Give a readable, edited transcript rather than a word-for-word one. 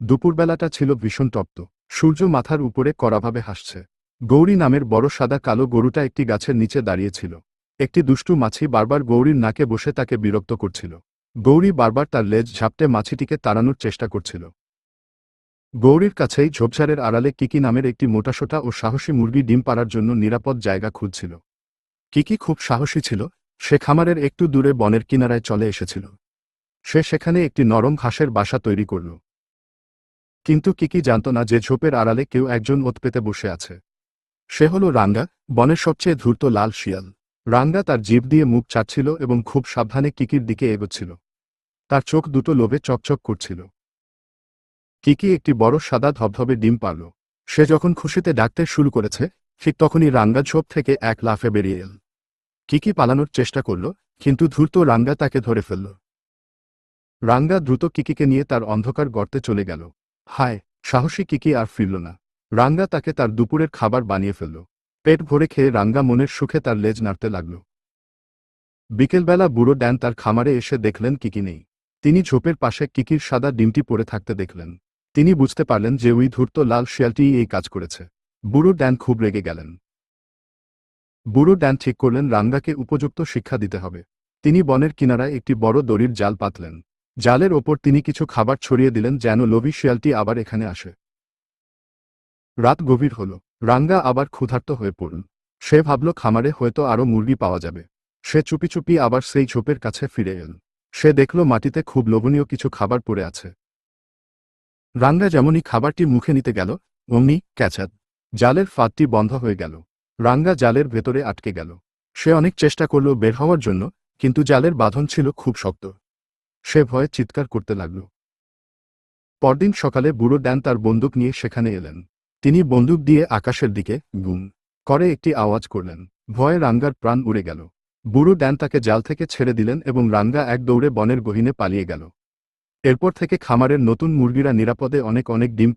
দুপুরবেলাটা ছিল ভীষণ তপ্ত। সূর্য মাথার উপরে কড়াভাবে হাসছে। গৌরী নামের বড় সাদা কালো গরুটা একটি গাছের নিচে দাঁড়িয়েছিল। একটি দুষ্টু মাছি বারবার গৌরীর নাকে বসে তাকে বিরক্ত করছিল। গৌরী বারবার তার লেজ ঝাপটে মাছিটিকে তাড়ানোর চেষ্টা করছিল। গৌরীর কাছেই ঝোপঝাড়ের আড়ালে কিকি নামের একটি মোটাসোটা ও সাহসী মুরগি ডিম পাড়ার জন্য নিরাপদ জায়গা খুঁজছিল। কিকি খুব সাহসী ছিল। সে খামারের একটু দূরে বনের কিনারায় চলে এসেছিল। সে সেখানে একটি নরম ঘাসের বাসা তৈরি করল। কিন্তু কিকি জানত না যে ঝোপের আড়ালে কেউ একজন ওত পেতে বসে আছে। সে হল রাঙ্গা, বনের সবচেয়ে ধূর্ত লাল শিয়াল। রাঙ্গা তার জিভ দিয়ে মুখ চাটছিল এবং খুব সাবধানে কিকির দিকে এগোচ্ছিল। তার চোখ দুটো লোভে চকচক করছিল। কিকি একটি বড় সাদা ধবধবে ডিম পারল। সে যখন খুশিতে ডাকতে শুরু করেছে, ঠিক তখনই রাঙ্গা ঝোপ থেকে এক লাফে বেরিয়ে এল। কিকি পালানোর চেষ্টা করল, কিন্তু ধূর্ত রাঙ্গা তাকে ধরে ফেলল। রাঙ্গা দ্রুত কিকিকে নিয়ে তার অন্ধকার গর্তে চলে গেল। হায়, সাহসী কিকি আর ফিরল না। রাঙ্গা তাকে তার দুপুরের খাবার বানিয়ে ফেলল। পেট ভরে খেয়ে রাঙ্গা মনের সুখে তার লেজ নাড়তে লাগল। বিকেলবেলা বুড়ো ড্যান তার খামারে এসে দেখলেন কিকি নেই। তিনি ঝোপের পাশে কিকির সাদা ডিমটি পড়ে থাকতে দেখলেন। তিনি বুঝতে পারলেন যে ওই ধূর্ত লাল শিয়ালটিই এই কাজ করেছে। বুড়ো ড্যান খুব রেগে গেলেন। বুড়ো ড্যান ঠিক করলেন রাঙ্গাকে উপযুক্ত শিক্ষা দিতে হবে। তিনি বনের কিনারায় একটি বড় দড়ির জাল পাতলেন। জালের ওপর তিনি কিছু খাবার ছড়িয়ে দিলেন যেন লোভী শিয়ালটি আবার এখানে আসে। রাত গভীর হল। রাঙ্গা আবার ক্ষুধার্ত হয়ে পড়ল। সে ভাবল খামারে হয়তো আরও মুরগি পাওয়া যাবে। সে চুপি চুপি আবার সেই ঝোপের কাছে ফিরে এল। সে দেখল মাটিতে খুব লোভনীয় কিছু খাবার পড়ে আছে। রাঙ্গা যেমনই খাবারটি মুখে নিতে গেল, অমনি ক্যাচাত! জালের ফাঁদটি বন্ধ হয়ে গেল। রাঙ্গা জালের ভেতরে আটকে গেল। সে অনেক চেষ্টা করল বের হওয়ার জন্য, কিন্তু জালের বাঁধন ছিল খুব শক্ত। সে ভয়ে চিৎকার করতে লাগল। পরদিন সকালে বুড়ো ড্যান তার বন্দুক নিয়ে সেখানে এলেন। তিনি বন্দুক দিয়ে আকাশের দিকে গুম করে একটি আওয়াজ করলেন। ভয়ে রাঙ্গার প্রাণ উড়ে গেল। বুড়ো ড্যান তাকে জাল থেকে ছেড়ে দিলেন এবং রাঙ্গা এক দৌড়ে বনের গহীনে পালিয়ে গেল। এরপর থেকে খামারের নতুন মুরগিরা নিরাপদে অনেক অনেক ডিম